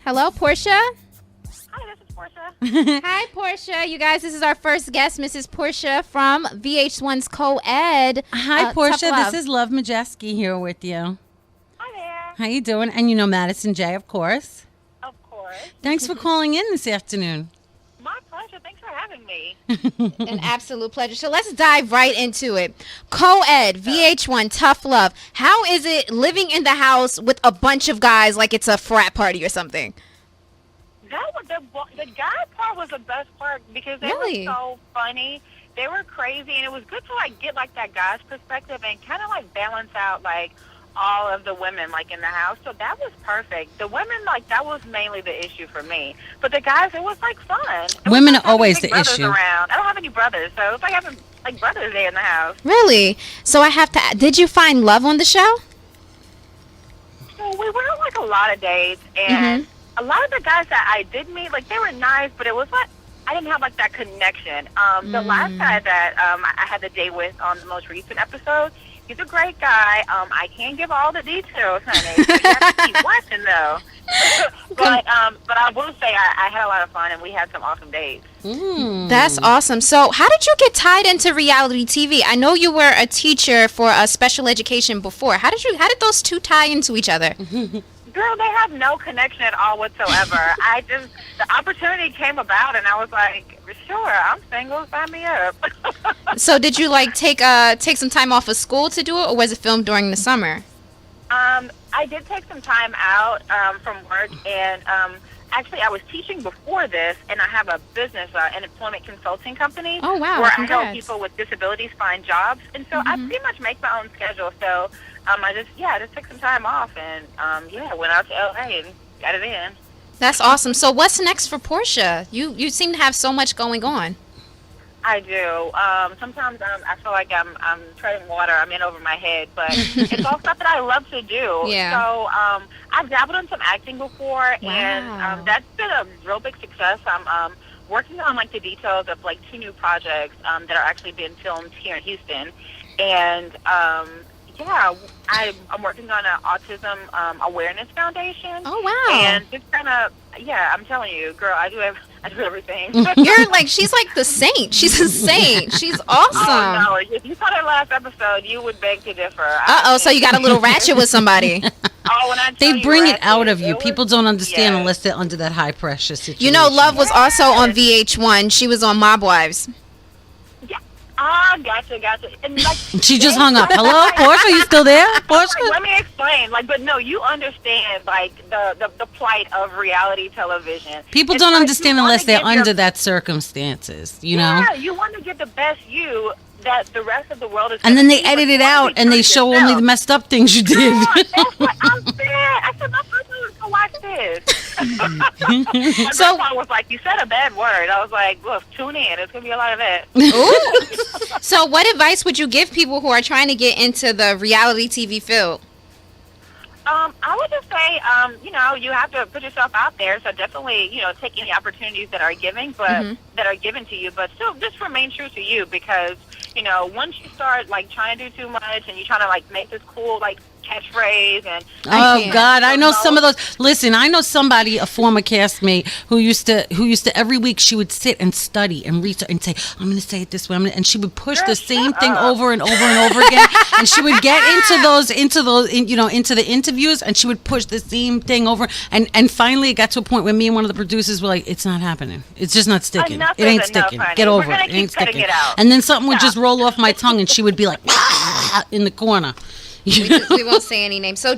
Hello, Portia. Hi, this is Portia. Hi, Portia. You guys, this is our first guest, Mrs. Portia from VH1's Co-Ed. Hi, Portia. Tough Love. This is Love Majeski here with you. Hi there. How you doing? And you know Madison J, of course. Of course. Thanks for calling in this afternoon. My pleasure. Thanks for having me. An absolute pleasure. So let's dive right into it. Co-Ed, VH1, Tough Love. How is it living in the house with a bunch of guys like it's a frat party or something? That was the guy part was the best part because they Really? were so funny. They were crazy, and it was good to like get like that guy's perspective and kind of like balance out like all of the women like in the house. So that was perfect. The women, like, that was mainly the issue for me. But the guys, it was like fun. It was Women like are always having big the brothers issue. Around. I don't have any brothers, so it was like having like brothers there in the house. Really? So I have to. Did you find love on the show? So we went on like a lot of dates, and a lot of the guys that I did meet, like, they were nice, but it was like I didn't have like that connection. The last guy that I had the date with on the most recent episode, he's a great guy. I can't give all the details, honey. So you have to keep watching though. but I will say I had a lot of fun, and we had some awesome dates. That's awesome. So how did you get tied into reality TV? I know you were a teacher for a special education before. How did those two tie into each other? Girl, they have no connection at all whatsoever. The opportunity came about, and I was like, sure, I'm single, sign me up. So did you like take some time off of school to do it, or was it filmed during the summer? I did take some time out from work, and actually I was teaching before this, and I have a business, an employment consulting company. Oh, wow, where I congrats. help people with disabilities find jobs, and so I pretty much make my own schedule. So I just took some time off, and went out to LA and got it in. That's awesome. So what's next for Portia? You seem to have so much going on. I do. Sometimes I feel like I'm treading water. I'm in over my head, but it's all stuff that I love to do. Yeah. So I've dabbled in some acting before, and that's been a real big success. I'm working on like the details of like 2 new projects that are actually being filmed here in Houston, and I'm working on an autism awareness foundation. Oh, wow. And just kind of, I'm telling you, girl, I do everything. You're like, she's like the saint. She's a saint. She's awesome. Oh, no. If you saw that last episode, you would beg to differ. So you got a little ratchet with somebody. When I tell They you bring it ratchet, out of you. was- People don't understand yes. unless they're under that high pressure situation. You know, Love was also on VH1. She was on Mob Wives. Gotcha. And like, She just hung up. Hello, Portia, you still there? Portia? Let me explain. But no, you understand like the plight of reality television. People It's don't like understand you wanna unless they're give your- under that circumstances, you know? Yeah, you want to get the best you that the rest of the world is. And then gonna they see, but edit you it wanna out be and they true to show only yourself. the messed up things you did. Yeah, that's what I'm saying. I said, my person was to watch this. So- I was like, you said a bad word. I was like, look, tune in. It's going to be a lot of that. Ooh. So what advice would you give people who are trying to get into the reality TV field? I would just say, you have to put yourself out there. So definitely, take any opportunities that are given to you, but still just remain true to you because, once you start like trying to do too much and you're trying to like make this cool like catchphrase and Oh God, I know some of those. Listen, I know somebody, a former castmate, who used to every week she would sit and study and research and say, I'm going to say it this way, and she would push the same thing over and over and over again, and she would get into the interviews, and she would push the same thing over, and finally it got to a point where me and one of the producers were like, it's not happening, it's just not sticking, Enough it ain't is enough, sticking, honey. get We're over gonna it, it ain't keep cutting sticking, it out. and then something would just roll off my tongue, and she would be like in the corner. We won't say any names. So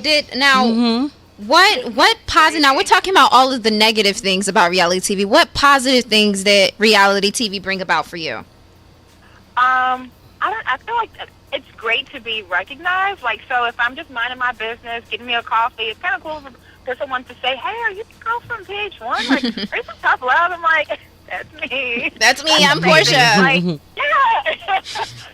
what positive? Now we're talking about all of the negative things about reality TV. What positive things that reality TV bring about for you? I feel like it's great to be recognized. Like, so if I'm just minding my business, getting me a coffee, it's kind of cool for someone to say, "Hey, are you the girl from VH1? Like, are you from Tough Love?" I'm like, "That's me. That's me. I'm Portia." Like, yeah.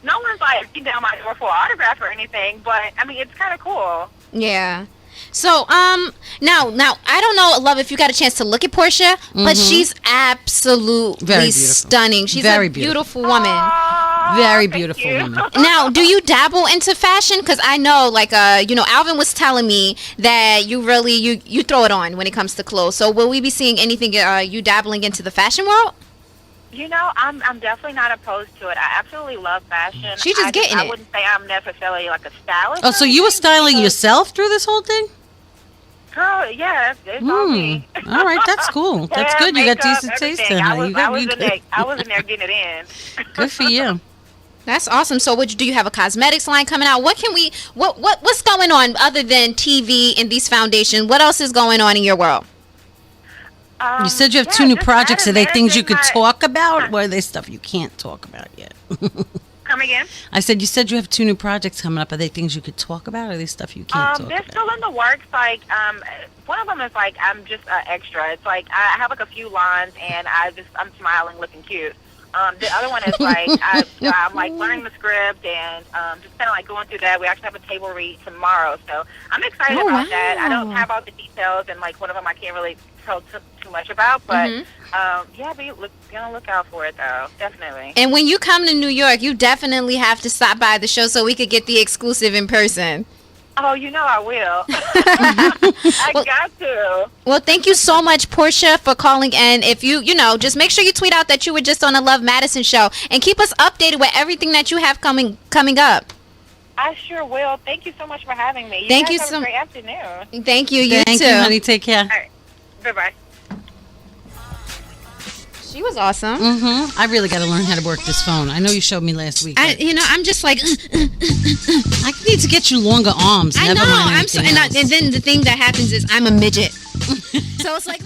No one's like beating down my door for an autograph or anything, but I mean, it's kind of cool. Yeah. So, now, I don't know, love, if you got a chance to look at Portia, but she's absolutely Very beautiful. stunning. She's Very a beautiful woman. Very Thank beautiful you. woman. Now, do you dabble into fashion? Because I know, like, Alvin was telling me that you really you throw it on when it comes to clothes. So, will we be seeing anything you dabbling into the fashion world? I'm definitely not opposed to it. I absolutely love fashion. She just getting I it. wouldn't say I'm necessarily like a stylist. Oh, so you were styling yourself through this whole thing? Girl, yeah, it's all me. All right, that's cool. That's Hair, good. You got makeup, decent taste everything. in I her. was, You got, I was you in got- there. I was in there getting it in. Good for you. That's awesome. So, do you have a cosmetics line coming out? What's going on other than TV and these foundations? What else is going on in your world? You said you have two new just projects. Are they things you could managing talk about, or are they stuff you can't talk about yet? Come again? I said you said you have two new projects coming up. Are they things you could talk about, or are they stuff you can't talk They're about? still in the works. Like, one of them is like I'm just an extra. It's like I have like a few lines, and I'm smiling, looking cute. The other one is like I'm like learning the script and just kind of like going through that. We actually have a table read tomorrow, so I'm excited Oh, about that. I wow. don't have all the details, and like one of them I can't really tell too much about, but be on the lookout for it though, definitely. And when you come to New York, you definitely have to stop by the show so we could get the exclusive in person. Oh, I will. I got to. Well, thank you so much, Portia, for calling in. If you just make sure you tweet out that you were just on the Love Madison show and keep us updated with everything that you have coming up. I sure will. Thank you so much for having me. Thank guys you have so- a great afternoon. Thank you. You Thank too. you, honey. Take care. All right. Bye-bye. She was awesome. I really got to learn how to work this phone. I know you showed me last week. I'm just like, I need to get you longer arms. I Never know. mind I'm so, anything else. and then the thing that happens is I'm a midget. So it's like.